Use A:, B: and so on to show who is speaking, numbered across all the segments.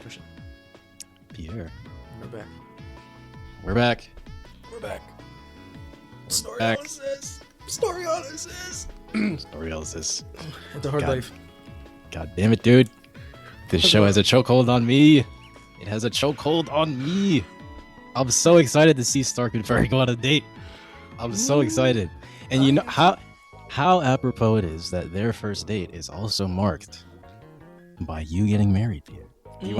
A: Christian.
B: Pierre.
A: We're back.
B: We're back.
A: We're back.
B: We're back.
A: Storyanalysis.
B: Storyanalysis.
A: It's a hard life.
B: God damn it, dude. This show has a chokehold on me. It has a chokehold on me. I'm so excited to see Stark and Fern go on a date. I'm so excited. And you know how apropos it is that their first date is also marked by you getting married, Pierre. Do you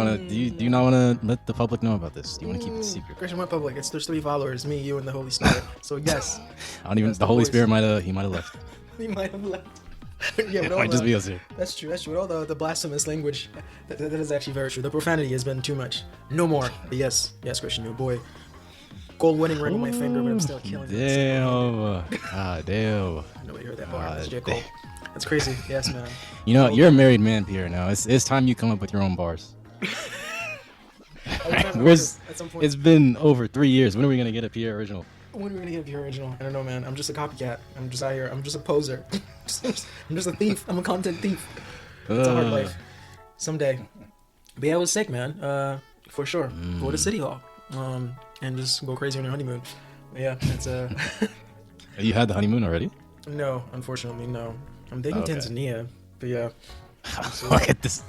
B: not want to let the public know about this? Do you want to keep it secret?
A: Christian went public. There's 3 followers, me, you, and the Holy Spirit. So yes.
B: I don't even. The Holy Spirit might have left.
A: He might have left.
B: Yeah, it might just be us here.
A: That's true. With all the blasphemous language, that is actually very true. The profanity has been too much. No more. But yes, Christian, your boy. Gold wedding ring on my finger, but I'm still killing it.
B: Damn. Ah, damn.
A: Nobody heard that bar. That's J. Cole. That's crazy. Yes, man.
B: You know, you're a married man, Pierre. Now it's time you come up with your own bars. It's been over 3 years. When are we gonna get a Pierre original?
A: When are we gonna get a Pierre original? I don't know, man. I'm just a copycat. I'm just out here. I'm just a poser. I'm just a thief. I'm a content thief. It's a hard life. Someday. But yeah, I was sick, man. For sure. Go to City Hall. And just go crazy on your honeymoon. But yeah, it's
B: You had the honeymoon already?
A: No, unfortunately, no. I'm thinking Tanzania, but yeah.
B: Look at this.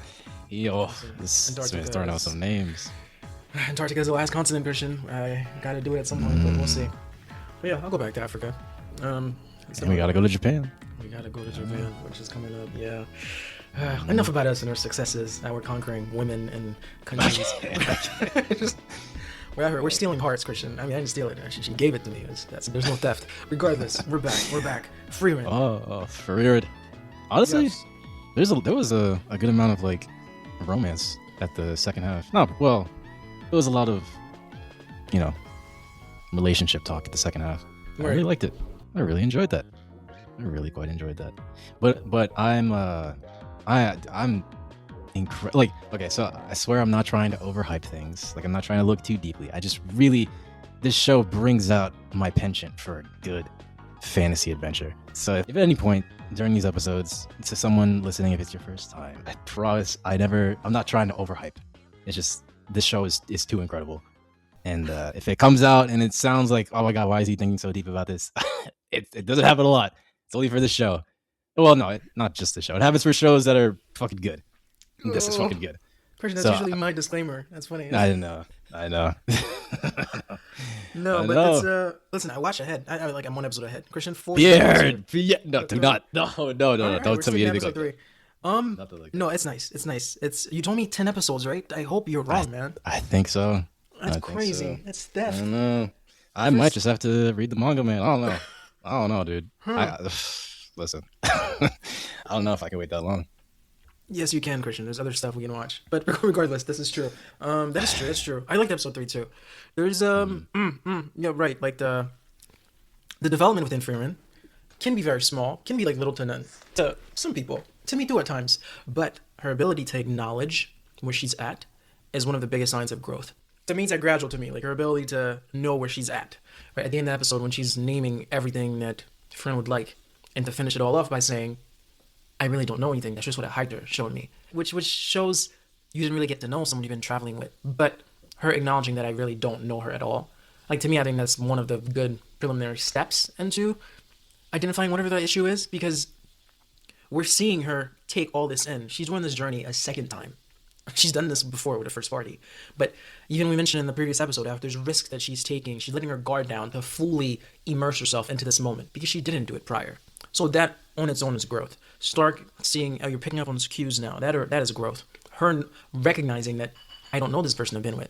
B: Yo, this man's throwing out some names.
A: Antarctica is the last continent, Christian. I gotta do it at some point, but we'll see. But yeah, I'll go back to Africa.
B: And we gotta go to Japan.
A: We gotta go to Japan, which is coming up. Yeah. Enough about us and our successes. Now we're conquering women and countries. We're stealing hearts, Christian. I mean, I didn't steal it. She gave it to me. There's no theft. Regardless, we're back. Frieren.
B: Oh, Frieren. Honestly, yes. There was a good amount of like romance at the second half. No, well, there was a lot of, relationship talk at the second half. I really liked it. I really enjoyed that. I really quite enjoyed that. But I'm incredible. Okay, so I swear I'm not trying to overhype things. I'm not trying to look too deeply. I just really, this show brings out my penchant for a good fantasy adventure. So if at any point during these episodes, to someone listening, if it's your first time, I promise I'm not trying to overhype. It's just, this show is too incredible. And if it comes out and it sounds like, oh my God, why is he thinking so deep about this? It doesn't happen a lot. It's only for this show. Well, no, not just the show. It happens for shows that are fucking good. This is fucking good.
A: Christian, that's usually my disclaimer. That's funny.
B: I know.
A: No, but it's listen, I watch ahead. I'm 1 episode ahead. Christian, 4
B: Pierre, no, do not. No, don't tell me anything like that.
A: No, it's nice. You told me 10 episodes, right? I hope you're wrong, man.
B: I think so.
A: That's crazy.
B: So.
A: That's theft.
B: I don't know. I might just have to read the manga, man. I don't know, dude. Listen, I don't know if I can wait that long.
A: Yes, you can, Christian. There's other stuff we can watch. But regardless, this is true. That's true. I liked episode 3 too. There's yeah, right. Like the development within Frieren can be very small, can be like little to none to some people. To me too at times. But her ability to acknowledge where she's at is one of the biggest signs of growth. To me, it's gradual to me. Like her ability to know where she's at. Right at the end of the episode when she's naming everything that Fern would like, and to finish it all off by saying, I really don't know anything. That's just what a hiker showed me. Which shows you didn't really get to know someone you've been traveling with. But her acknowledging that I really don't know her at all. Like, to me, I think that's one of the good preliminary steps into identifying whatever the issue is. Because we're seeing her take all this in. She's doing this journey a second time. She's done this before with the first party. But even we mentioned in the previous episode, after there's risk that she's taking, she's letting her guard down to fully immerse herself into this moment. Because she didn't do it prior. So that on its own is growth. Stark seeing, you're picking up on his cues now. That is growth. Her recognizing that I don't know this person I've been with.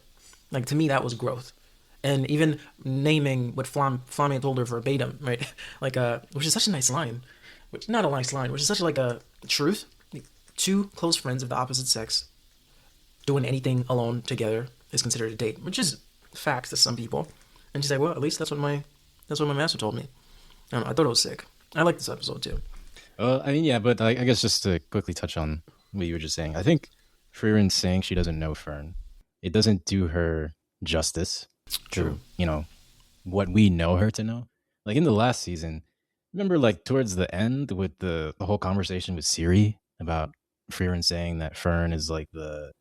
A: Like, to me, that was growth. And even naming what Flamme told her verbatim, right? Like, which is such a nice line. Which is such like a truth. Like, 2 close friends of the opposite sex doing anything alone together is considered a date, which is facts to some people. And she's like, well, at least that's what my master told me. I thought it was sick. I like this episode too.
B: I mean, yeah, but I guess just to quickly touch on what you were just saying, I think Frieren saying she doesn't know Fern, it doesn't do her justice.
A: True.
B: To, what we know her to know. Like in the last season, remember like towards the end with the whole conversation with Siri about Frieren saying that Fern is like the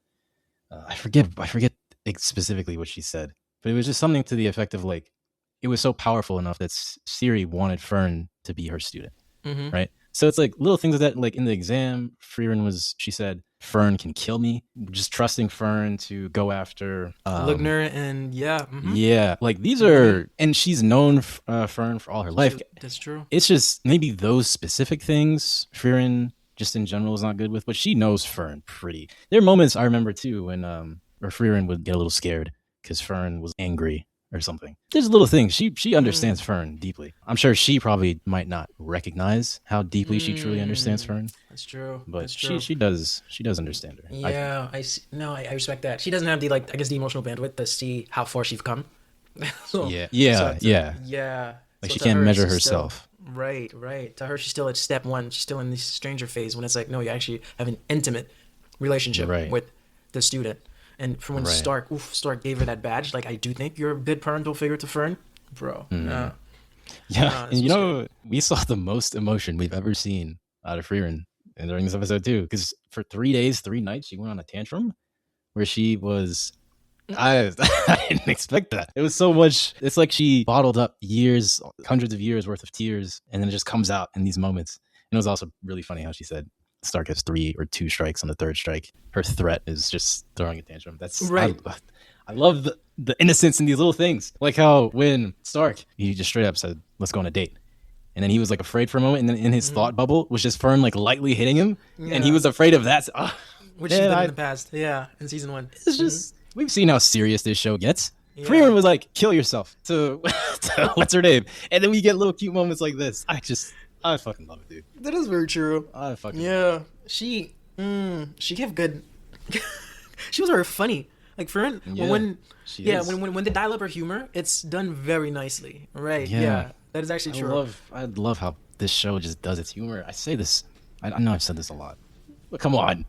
B: I forget specifically what she said, but it was just something to the effect of like, it was so powerful enough that Siri wanted Fern to be her student,
A: Mm-hmm.
B: right? So it's like little things that, like in the exam, she said, Fern can kill me. Just trusting Fern to go after,
A: Lugner and yeah. Mm-hmm.
B: yeah, like these
A: Mm-hmm.
B: are, and she's known Fern for all her life.
A: That's true.
B: It's just maybe those specific things Frieren just in general is not good with, but she knows Fern pretty. There are moments I remember too when where Frieren would get a little scared because Fern was angry or something. There's little things. She understands Fern deeply. I'm sure she probably might not recognize how deeply she truly understands Fern,
A: That's true.
B: but
A: That's true.
B: she does understand her.
A: Yeah, I see. No, I respect that. She doesn't have the like I guess the emotional bandwidth to see how far she's come. So,
B: Yeah,
A: so
B: yeah,
A: to-
B: yeah.
A: yeah.
B: Like
A: So
B: she
A: to
B: can't
A: her,
B: measure
A: she's still-
B: herself.
A: right, right. To her, she's still at step one. She's still in the stranger phase when it's like, no, you actually have an intimate relationship
B: Right.
A: with the student. And from when
B: Right.
A: Stark gave her that badge, like I do think you're a good parental figure to Fern, bro. Nah,
B: Yeah,
A: nah,
B: and
A: this
B: you
A: was
B: know, we saw the most emotion we've ever seen out of Frieren and during this episode too, because for 3 days, 3 nights, she went on a tantrum where she was. I didn't expect that. It was so much. It's like she bottled up years, hundreds of years worth of tears, and then it just comes out in these moments. And it was also really funny how she said Stark has 3 or 2 strikes on the third strike. Her threat is just throwing a tantrum.
A: Right.
B: I love the innocence in these little things. Like how when Stark, he just straight up said, "Let's go on a date." And then he was like afraid for a moment, and then in his thought bubble was just Fern like lightly hitting him, and he
A: Yeah.
B: was afraid of that.
A: which she's
B: man,
A: done in the past. Yeah, in season 1.
B: it's just we've seen how serious this show gets.
A: Yeah.
B: Frieren was like, "Kill yourself" to, to what's her name, and then we get little cute moments like this. I fucking love it, dude.
A: That is very true.
B: I fucking
A: Yeah, she gave good. She was very funny. Like Fern,
B: Yeah,
A: when
B: she
A: yeah,
B: is.
A: when they dial up her humor, it's done very nicely. Right?
B: Yeah.
A: Yeah, that is actually true.
B: I love how this show just does its humor. I say this, I know I've said this a lot, but come on,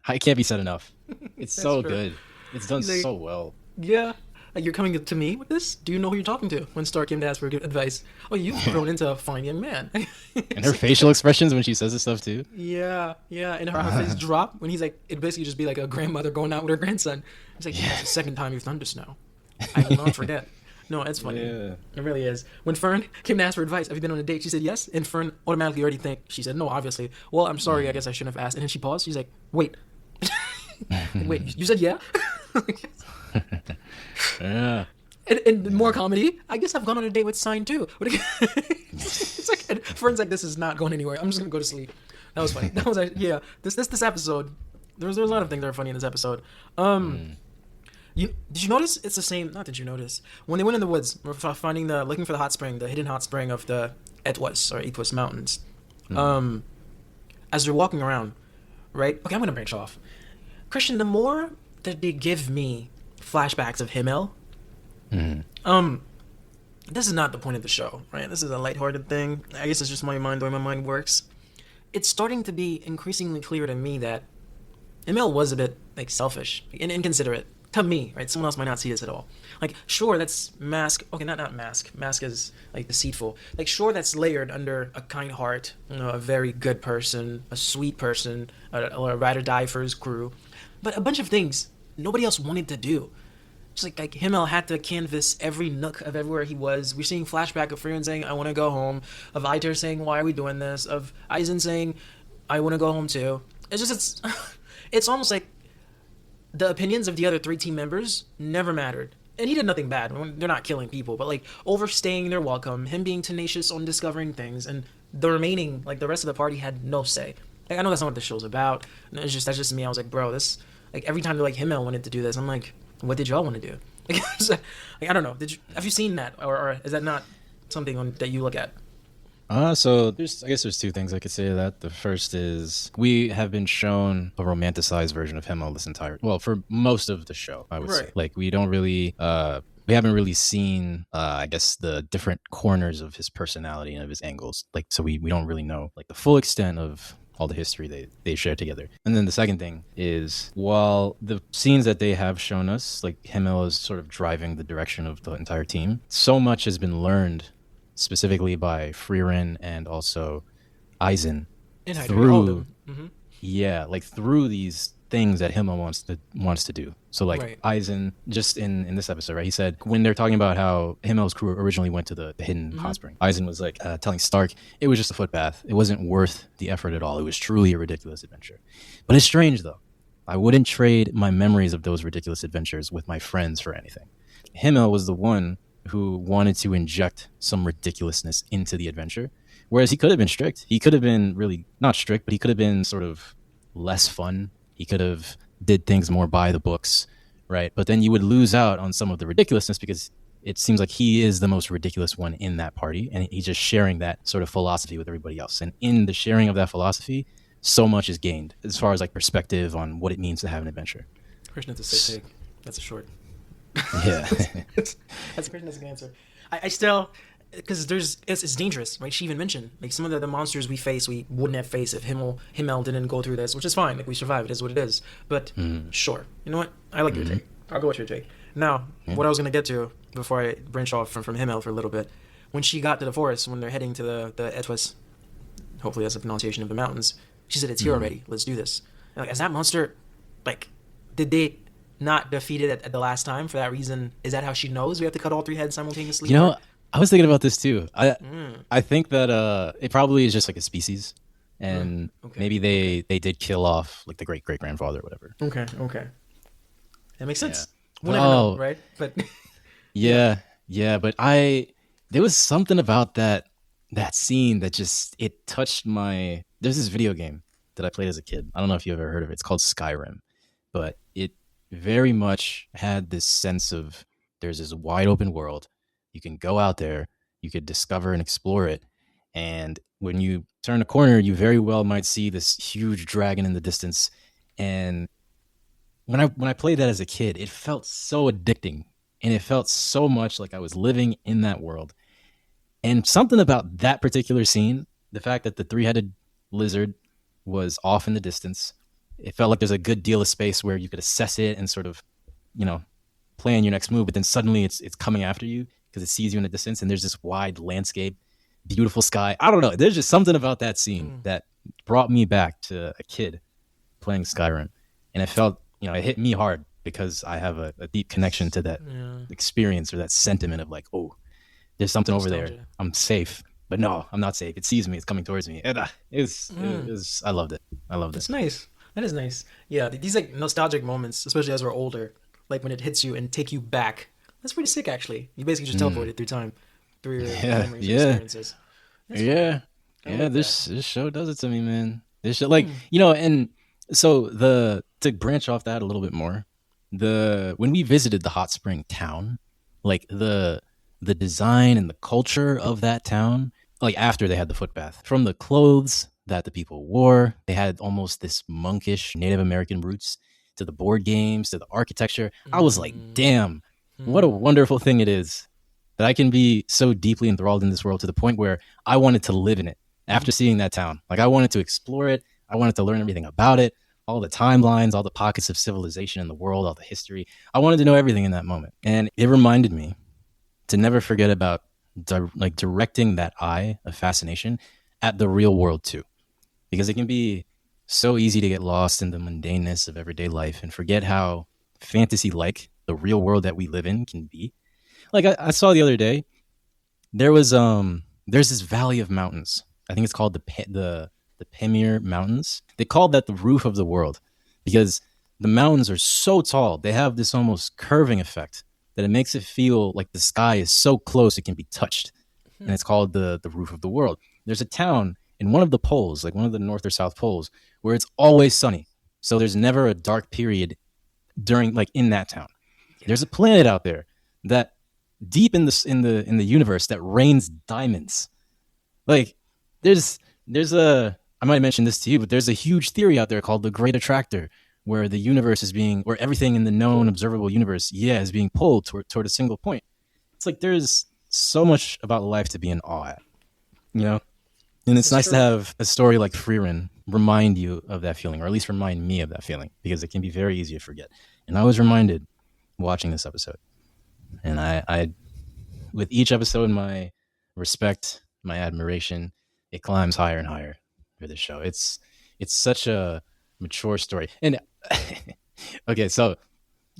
B: it can't be said enough. It's so
A: true.
B: good. It's done
A: Like-
B: so well.
A: Yeah. Like you're coming to me with this? Do you know who you're talking to? When Stark came to ask for advice. Oh, you've grown into a fine young man.
B: And her facial expressions when she says this stuff too.
A: Yeah, yeah. And her face drop when he's like, it basically just be like a grandmother going out with her grandson. It's like, that's the second time you've done this now. I will not forget. No, it's funny.
B: Yeah.
A: It really is. When Fern came to ask for advice, have you been on a date? She said yes. And Fern automatically already she said no, obviously. Well, I'm sorry. I guess I shouldn't have asked. And then she paused. She's like, wait. Wait, you said yeah?
B: Yeah.
A: And more comedy. I guess I've gone on a date with Sign too. It's like and Fern's like, this is not going anywhere. I'm just gonna go to sleep. That was funny. That was yeah. This episode. There's a lot of things that are funny in this episode. Did you notice it's the same? Not did you notice when they went in the woods, finding looking for the hot spring, the hidden hot spring of the Etwas Mountains. As they're walking around, right? Okay, I'm gonna branch off. Christian, the more that they give me flashbacks of Himmel, this is not the point of the show, right? This is a lighthearted thing. I guess it's just my mind, the way my mind works. It's starting to be increasingly clear to me that Himmel was a bit like selfish and inconsiderate to me, right? Someone else might not see this at all. Like, sure, that's mask. Okay, not mask. Mask is like deceitful. Like, sure, that's layered under a kind heart, a very good person, a sweet person, or a ride or die for his crew. But a bunch of things nobody else wanted to do. Just like Himmel had to canvas every nook of everywhere he was. We're seeing flashback of Frieren saying, I want to go home. Of Aiter saying, why are we doing this? Of Aizen saying, I want to go home too. It's almost like the opinions of the other 3 team members never mattered. And he did nothing bad. They're not killing people, but like overstaying their welcome, him being tenacious on discovering things, and the remaining, like the rest of the party had no say. Like, I know that's not what the show's about. That's just me. I was like, bro, this, like every time they're like Himmel wanted to do this, I'm like, what did y'all want to do? Like, I don't know. Have you seen that, or is that not something that you look at?
B: So I guess there's 2 things I could say to that. The first is we have been shown a romanticized version of Himmel for most of the show, I would say.
A: Right.
B: Like we don't really, we haven't really seen, I guess the different corners of his personality and of his angles. Like, so we don't really know like the full extent of all the history they share together. And then the second thing is, while the scenes that they have shown us, like Himmel is sort of driving the direction of the entire team, so much has been learned specifically by Frieren and also Aizen
A: In Hydra, all of
B: through
A: them.
B: yeah, like through these things that Himmel wants to do. So like
A: Right.
B: Eisen, just in this episode, right? He said when they're talking about how Himmel's crew originally went to the hidden hot spring, Eisen was like telling Stark it was just a footpath. It wasn't worth the effort at all. It was truly a ridiculous adventure. But it's strange though. I wouldn't trade my memories of those ridiculous adventures with my friends for anything. Himmel was the one who wanted to inject some ridiculousness into the adventure. Whereas he could have been strict. He could have been really not strict, but he could have been sort of less fun. He could have did things more by the books, right? But then you would lose out on some of the ridiculousness because it seems like he is the most ridiculous one in that party, and he's just sharing that sort of philosophy with everybody else. And in the sharing of that philosophy, so much is gained as far as like perspective on what it means to have an adventure.
A: Christian, that's a sick take. That's a short.
B: Yeah.
A: That's a Christian, that's a good answer. I still, because it's dangerous, right? She even mentioned like some of the monsters we face we wouldn't have faced if Himmel didn't go through this, which is fine. Like we survived. It is what it is. But sure, you know what? I like your take. I'll go with your take. Now, what I was gonna get to before I branch off from Himmel for a little bit, when she got to the forest, when they're heading to the Etwas, hopefully that's the pronunciation of the mountains. She said, "It's here already. Let's do this." And, like, as that monster, like, did they not defeat it at the last time for that reason? Is that how she knows we have to cut all three heads simultaneously?
B: You know, I was thinking about this too. I think that it probably is just like a species, and maybe they did kill off like the great grandfather or whatever.
A: Okay, that makes sense.
B: Yeah.
A: We'll never know, right? But
B: yeah, but there was something about that scene that just it touched my. There's this video game that I played as a kid. I don't know if you ever heard of it. It's called Skyrim, but it very much had this sense of there's this wide open world. You can go out there, you could discover and explore it. And when you turn a corner, you very well might see this huge dragon in the distance. And when I played that as a kid, it felt so addicting. And it felt so much like I was living in that world. And something about that particular scene, the fact that the three-headed lizard was off in the distance, it felt like there's a good deal of space where you could assess it and sort of, plan your next move. But then suddenly it's coming after you because it sees you in the distance, and there's this wide landscape, beautiful sky. I don't know. There's just something about that scene that brought me back to a kid playing Skyrim. And it felt, it hit me hard because I have a deep connection to that experience or that sentiment of like, oh, there's something over there. I'm safe. But no, I'm not safe. It sees me. It's coming towards me. And I loved it.
A: That's nice. That is nice. Yeah, these like nostalgic moments, especially as we're older, like when it hits you and take you back. That's pretty sick, actually. You basically just teleported through time, through your memories and experiences.
B: This show does it to me, man. This show, like and so to branch off that a little bit more, when we visited the hot spring town, like the design and the culture of that town, like after they had the footbath, from the clothes that the people wore, they had almost this monkish Native American roots, to the board games, to the architecture. I was like, damn, what a wonderful thing it is that I can be so deeply enthralled in this world to the point where I wanted to live in it after seeing that town. Like I wanted to explore it. I wanted to learn everything about it, all the timelines, all the pockets of civilization in the world, all the history. I wanted to know everything in that moment. And it reminded me to never forget about directing that eye of fascination at the real world too. Because it can be so easy to get lost in the mundaneness of everyday life and forget how fantasy-like the real world that we live in can be. Like I saw the other day, there's this valley of mountains. I think it's called the Pamir Mountains. They called that the roof of the world because the mountains are so tall. They have this almost curving effect that it makes it feel like the sky is so close it can be touched. And it's called the roof of the world. There's a town in one of the poles, like one of the north or south poles, where it's always sunny. So there's never a dark period in that town. There's a planet out there that deep in the universe that rains diamonds. Like there's I might mention this to you, but there's a huge theory out there called the Great Attractor, where the universe where everything in the known observable universe, is being pulled toward a single point. It's like there's so much about life to be in awe at, And it's nice to have a story like Frieren remind you of that feeling, or at least remind me of that feeling, because it can be very easy to forget. And I was reminded watching this episode. And I with each episode, my respect, my admiration, it climbs higher and higher for this show. It's such a mature story. And Okay, so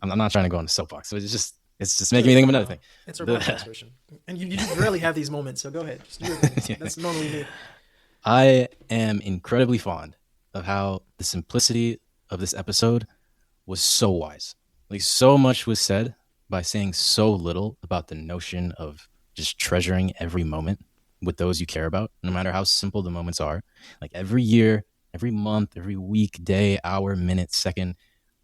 B: I'm not trying to go on the soapbox. So it's just making me think of another thing.
A: It's our podcast
B: The,
A: version, and you rarely have these moments. So go ahead, just do your thing. That's normally me.
B: I am incredibly fond of how the simplicity of this episode was so wise. Like so much was said by saying so little about the notion of just treasuring every moment with those you care about, no matter how simple the moments are. Like every year, every month, every week, day, hour, minute, second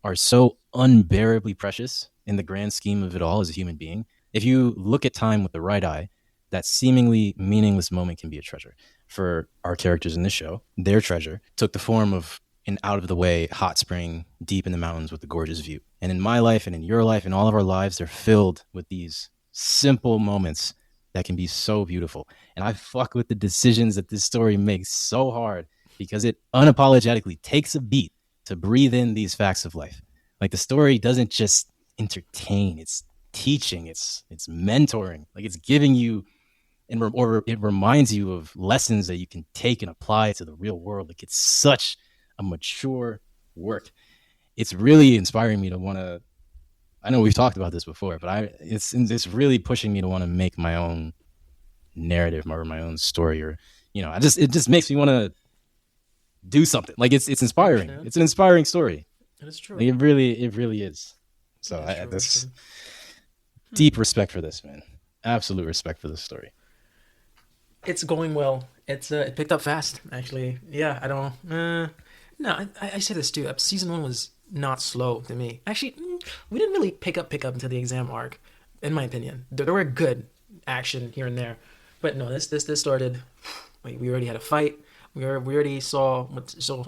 B: are so unbearably precious in the grand scheme of it all as a human being. If you look at time with the right eye, that seemingly meaningless moment can be a treasure. For our characters in this show, their treasure took the form of an out of the way hot spring deep in the mountains with a gorgeous view. And in my life and in your life and all of our lives, they're filled with these simple moments that can be so beautiful. And I fuck with the decisions that this story makes so hard because it unapologetically takes a beat to breathe in these facts of life. Like the story doesn't just entertain, it's teaching, it's mentoring. Like it's giving you or it reminds you of lessons that you can take and apply to the real world. Like it's such a mature work. It's really inspiring me to want to. I know we've talked about this before, but it's really pushing me to want to make my own narrative or my own story, or it just makes me want to do something. Like it's
A: I
B: inspiring.
A: understand.
B: It's an inspiring story.
A: And it's true.
B: Like it really is. So
A: It's true.
B: this deep respect for this, man. Absolute respect for this story.
A: It's going well. It picked up fast, actually. Yeah, I don't. No, I say this too. Season one was not slow to me. Actually, we didn't really pick up until the exam arc, in my opinion. There were good action here and there, but no, this started. Wait, we already had a fight. We already saw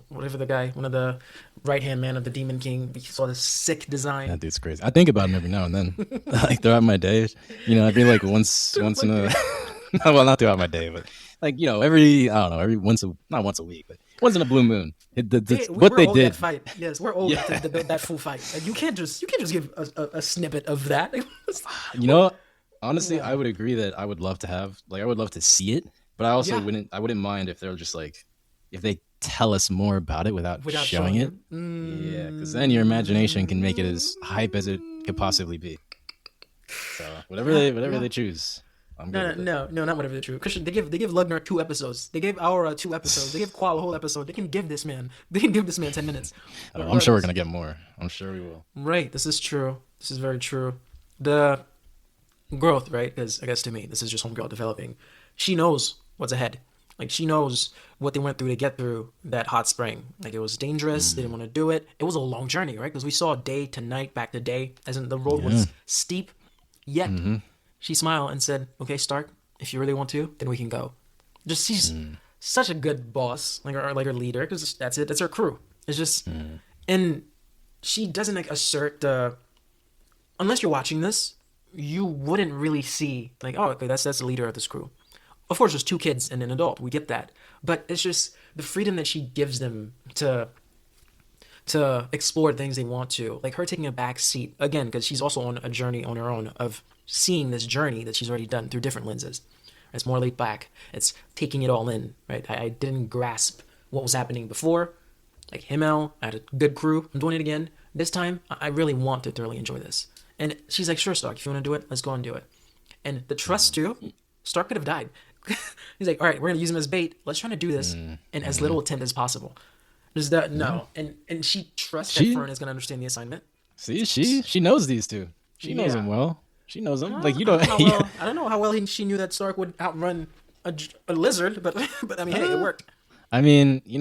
A: whatever the guy, one of the right hand man of the Demon King. We saw this sick design.
B: That dude's crazy. I think about him every now and then, like throughout my day. I'd be like once in a. Well, not throughout my day, but like every I don't know, every not once a week, but once in a blue moon. What
A: We're
B: they
A: old
B: did.
A: that fight. Yes, we're old
B: Yeah.
A: to build that full fight. Like, you can't just give a snippet of that.
B: You know, honestly, I
A: Yeah.
B: would agree that I would love to have, like, I would love to see it, but I also
A: Yeah.
B: wouldn't mind if they're just like, if they tell us more about it without
A: Without
B: showing it.
A: him.
B: Yeah, because then your imagination can make it as hype as it could possibly be. So whatever
A: Yeah.
B: they choose, I'm good
A: No,
B: with it.
A: no, not whatever the truth. Christian, they give Lugner 2 episodes. They gave Aura 2 episodes. They gave Qual a whole episode. They can give this man. They can give this man 10 minutes.
B: I don't know, I'm sure we're
A: Regardless.
B: gonna get more. I'm sure we will.
A: Right. This is true. This is very true. The growth, right? Because I guess to me, this is just homegirl developing. She knows what's ahead. Like she knows what they went through to get through that hot spring. Like it was dangerous. They didn't want to do it. It was a long journey, right? Because we saw day to night, back to day, as in the road was steep. Yet she smiled and said, "Okay, Stark, if you really want to, then we can go." Just she's such a good boss, like her leader, because that's it. That's her crew. It's just, and she doesn't like assert the. Unless you're watching this, you wouldn't really see like, oh, okay, that's the leader of this crew. Of course, there's 2 kids and an adult. We get that, but it's just the freedom that she gives them to explore things they want to. Like her taking a back seat again, because she's also on a journey on her own of seeing this journey that she's already done through different lenses. It's more laid back. It's taking it all in, right? I didn't grasp what was happening before. Like Himmel, I had a good crew. I'm doing it again. This time, I really want to thoroughly enjoy this. And she's like, sure, Stark, if you want to do it, let's go and do it. And the trust, too, Stark could have died. He's like, all right, we're going to use him as bait. Let's try to do this in as little attempt as possible. There's that, no. And she trusts that
B: She-
A: Fern is going to understand the assignment.
B: See, she knows these two. She knows
A: Yeah.
B: them well. She knows them. Like you
A: I
B: don't.
A: don't know how well, I don't know how well she knew that Stark would outrun a lizard, but I mean, hey, it worked.
B: I mean, you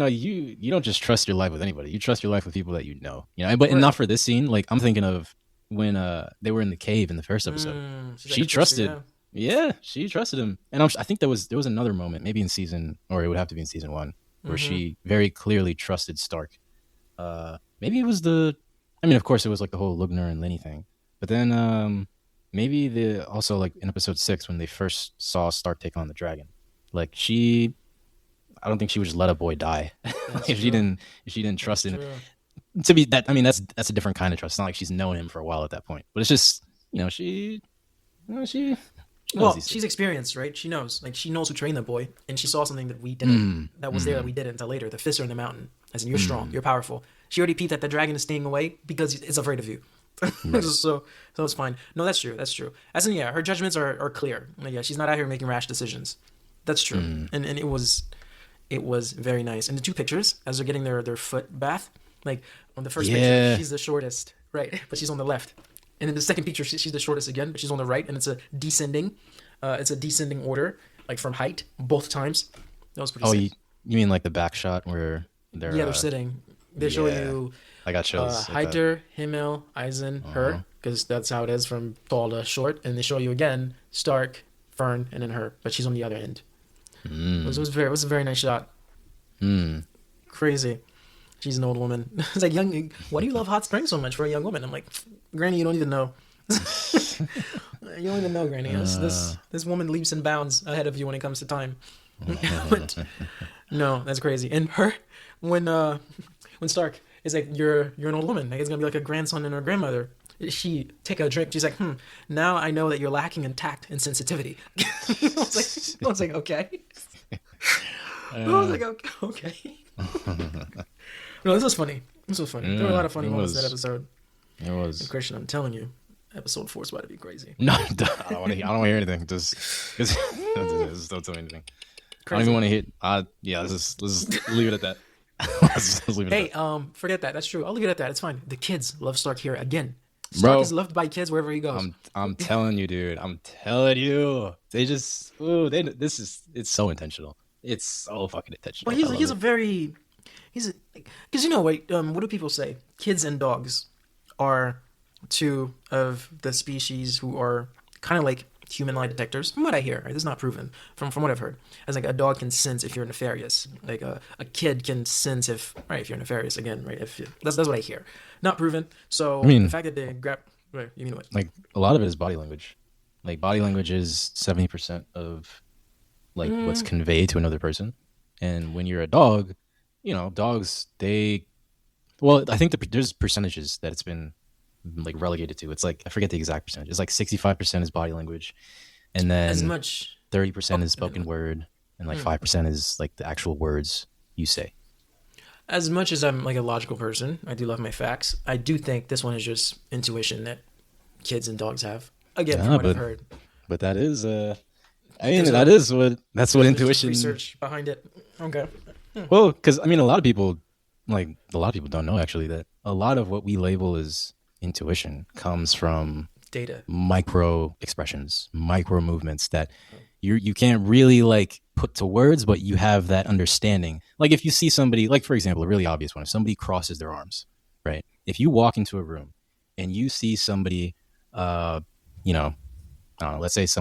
B: don't just trust your life with anybody. You trust your life with people that you know. But and
A: Right.
B: not for this scene. Like I'm thinking of when they were in the cave in the first episode.
A: She's
B: She
A: like,
B: trusted.
A: yeah.
B: Yeah, she trusted him. And I think there was another moment, maybe in season, or it would have to be in season 1, where she very clearly trusted Stark. Maybe it was I mean, of course, it was like the whole Lugner and Lenny thing. But then maybe also like in episode 6 when they first saw Stark take on the dragon. Like I don't think she would just let a boy die if she didn't trust him.
A: True.
B: To be that, I mean, that's a different kind of trust. It's not like she's known him for a while at that point. But it's just she knows
A: Well,
B: these
A: she's experienced, right? She knows. Like, she knows who trained the boy, and she saw something that we didn't. That was there that we didn't until later. The fists are in the mountain. As in, you're strong, you're powerful. She already peeped that the dragon is staying away because it's afraid of you.
B: Right.
A: so it's fine. No, that's true. That's true. As in, yeah, her judgments are clear. Like, yeah, she's not out here making rash decisions. That's true. And it was very nice. And the two pictures as they're getting their foot bath, like on the first picture, she's the shortest, right? But she's on the left. And in the second picture, she's the shortest again, but she's on the right, and it's a descending order, like from height, both times. That was pretty sick.
B: You mean like the back shot where
A: they're sitting. They show you
B: I got chills.
A: Heiter, himmel, Eisen, her, because that's how it is from tall to short. And they show you again Stark, Fern, and then her, but she's on the other end. It was a very nice shot. Crazy. She's an old woman. It's like, why do you love hot springs so much for a young woman? I'm like, Granny, you don't even know. You don't even know, Granny. This woman leaps and bounds ahead of you when it comes to time. But, no, that's crazy. And her, when Stark is like, you're an old woman. Like, it's gonna be like a grandson and a grandmother. She take a drink. She's like, now I know that you're lacking in tact and sensitivity. I was like, okay. I was like, okay. No, this was funny. There were a lot of funny moments in that episode.
B: It was.
A: And Christian, I'm telling you, episode 4 is about to be crazy.
B: No, I don't want to hear anything. Just don't tell me anything. Crazy. I don't even want to hear. Let's just leave it at that. Let's leave it at that.
A: Forget that. That's true. I'll leave it at that. It's fine. The kids love Stark here again. Stark
B: Bro,
A: is loved by kids wherever he goes.
B: I'm telling you, dude. I'm telling you. They just it's so intentional. It's so fucking intentional.
A: But because what do people say? Kids and dogs are two of the species who are kind of like human lie detectors. From what I hear, right? This is not proven. From what I've heard, as like a dog can sense if you're nefarious, like a kid can sense if you're nefarious again, right? That's what I hear. Not proven. So the fact that they grab, right, you mean what?
B: Like a lot of it is body language. Like body language is 70% of like what's conveyed to another person. And when you're a dog, dogs, I think there's percentages that it's been like relegated to. It's like, I forget the exact percentage. It's like 65% is body language, and then
A: as much
B: 30% is spoken word, and like 5% is like the actual words you say.
A: As much as I'm like a logical person, I do love my facts. I do think this one is just intuition that kids and dogs have. Again, from what I've heard.
B: But that is that's what intuition.
A: Research behind it. Okay.
B: Well, because a lot of people don't know actually that a lot of what we label as intuition comes from
A: data,
B: micro expressions, micro movements that you can't really like put to words, but you have that understanding. Like if you see somebody, like for example, a really obvious one, if somebody crosses their arms, right? If you walk into a room and you see somebody, I don't know, let's say it's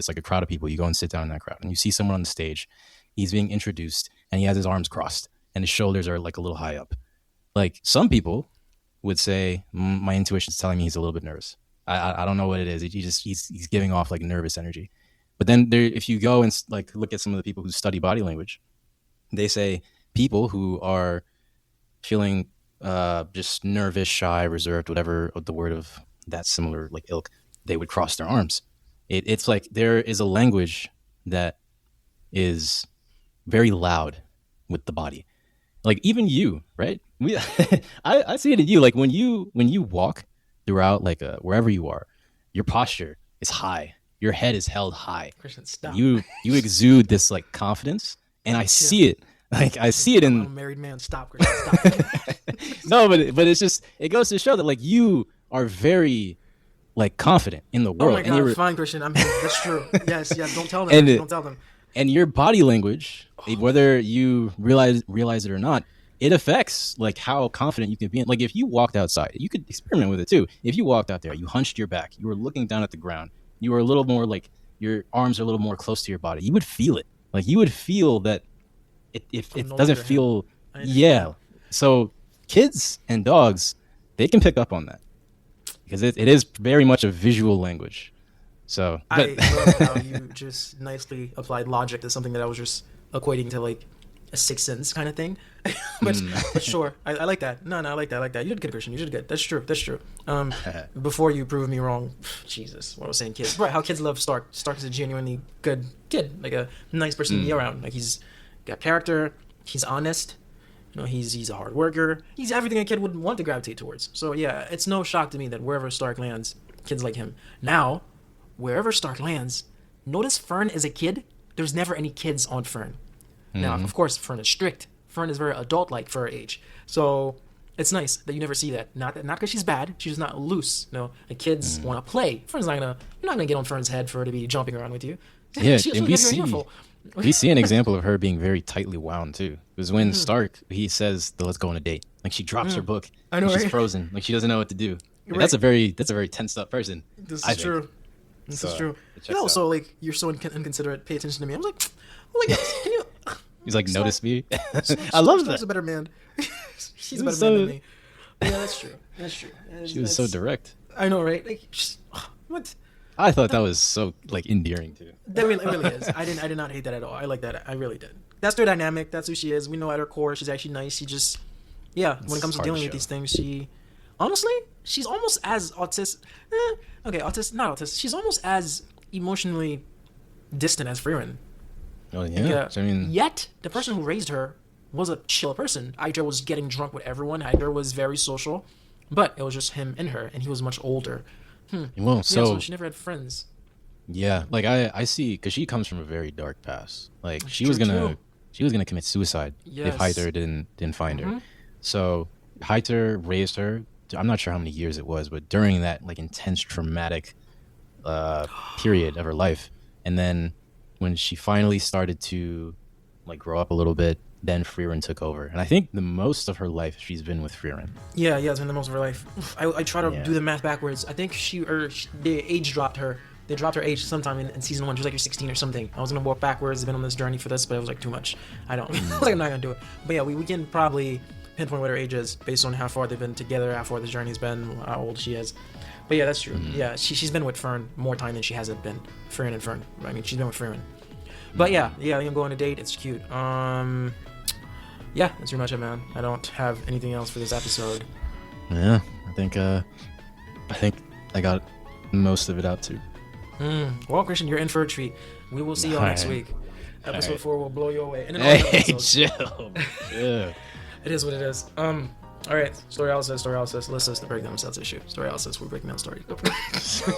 B: like a crowd of people, you go and sit down in that crowd and you see someone on the stage, he's being introduced and he has his arms crossed and his shoulders are like a little high up. Like some people would say, my intuition's telling me he's a little bit nervous. I don't know what it is. He's giving off like nervous energy. But then if you go and like look at some of the people who study body language, they say people who are feeling just nervous, shy, reserved, whatever the word of that similar like ilk, they would cross their arms. It's like there is a language that is very loud with the body. Like even you, right? I see it in you. Like when you walk throughout like wherever you are, your posture is high. Your head is held high.
A: Christian, stop.
B: You exude this like confidence, and I see it. Like I see it in.
A: I'm a married man. Stop, Christian. Stop.
B: No, but it's just it goes to show that like you are very like confident in the world.
A: Oh my God,
B: and
A: fine, Christian. That's true. Yes. Don't tell them. Don't tell them.
B: And your body language, whether you realize it or not, it affects like how confident you can be. Like if you walked outside, you could experiment with it too. If you walked out there, you hunched your back, you were looking down at the ground, you were a little more like your arms are a little more close to your body, you would feel it. Like you would feel that it doesn't feel. Yeah. So kids and dogs, they can pick up on that because it is very much a visual language. So
A: I love how you just nicely applied logic to something that I was just equating to like a sixth sense kind of thing. but sure, I like that. No, I like that. You did good, Christian. You did good. That's true. Before you prove me wrong, Jesus, what I was saying, kids. Right, how kids love Stark. Stark is a genuinely good kid, like a nice person to be around. Like he's got character. He's honest. You know, he's a hard worker. He's everything a kid would want to gravitate towards. So yeah, it's no shock to me that wherever Stark lands, kids like him. Now, wherever Stark lands, notice Fern is a kid. There's never any kids on Fern. Now, of course, Fern is strict. Fern is very adult-like for her age. So it's nice that you never see that. Not because she's bad. She's just not loose. You know, the kids want to play. You're not gonna get on Fern's head for her to be jumping around with you.
B: Yeah, and we see an example of her being very tightly wound too. Because when Stark, he says, "Let's go on a date," like she drops her book.
A: I know,
B: she's
A: right?
B: frozen, like she doesn't know what to do. Like,
A: Right.
B: that's a very tensed up person.
A: This is true. This is true.
B: it checks
A: You also,
B: out.
A: like, you're so inconsiderate. Pay attention to me. I was like, oh my gosh, can you?
B: He's like,
A: Stop.
B: notice me. I love
A: Stark's
B: that.
A: a better man. She's a
B: was
A: better man
B: so-
A: than me. Yeah, that's true. That's true.
B: She was so direct.
A: I know, right? Like, what?
B: I thought that was so like endearing too.
A: That really, it really is. I did not hate that at all. I like that. I really did. That's their dynamic. That's who she is. We know at her core, she's actually nice. She just, yeah. When it comes to
B: hard to
A: dealing with
B: show.
A: these things, she's almost as autistic. Not autistic. She's almost as emotionally distant as Frieren.
B: Oh yeah. I mean,
A: Yet the person who raised her was a chill person. Hydra was getting drunk with everyone. Hydra was very social, but it was just him and her, and he was much older.
B: well,
A: So she never had friends.
B: yeah, like I see, because she comes from a very dark past. Like she
A: true,
B: was gonna
A: too.
B: commit suicide
A: Yes.
B: if Hyther didn't find her. So Hyther raised her. I'm not sure how many years it was, but during that like intense traumatic period of her life, and then when she finally started to like grow up a little bit, then Frieren took over. And I think the most of her life she's been with Frieren.
A: Yeah, it's been the most of her life. I try to
B: Yeah.
A: do the math backwards. I think they age dropped her. They dropped her age sometime in season 1. She was like you're 16 or something. I was gonna walk backwards. I've been on this journey for this, but it was like too much. I was like, I'm not gonna do it. But yeah, we can probably pinpoint what her age is based on how far they've been together, how far the journey's been, how old she is. But yeah, that's true. Yeah, she's been with Fern more time than she hasn't been. Frieren and Fern. I mean, she's been with Frieren. But yeah, I'm going on a date. It's cute. Yeah, that's pretty much it, man. I don't have anything else for this episode.
B: Yeah, I think I got most of it out too.
A: Well, Christian, you're in for a treat. We will see you all next
B: Alright.
A: week. Episode
B: Alright.
A: 4 will blow you away. And then all the
B: Hey,
A: episodes.
B: chill. Yeah.
A: It is what it is. All right. Story analysis. Let's just break down the sets issue. Story analysis. We're breaking down stories.
B: All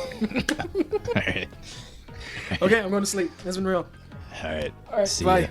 B: right.
A: Okay, I'm going to sleep. It's been real.
B: All right.
A: All right,
B: See
A: bye.
B: ya.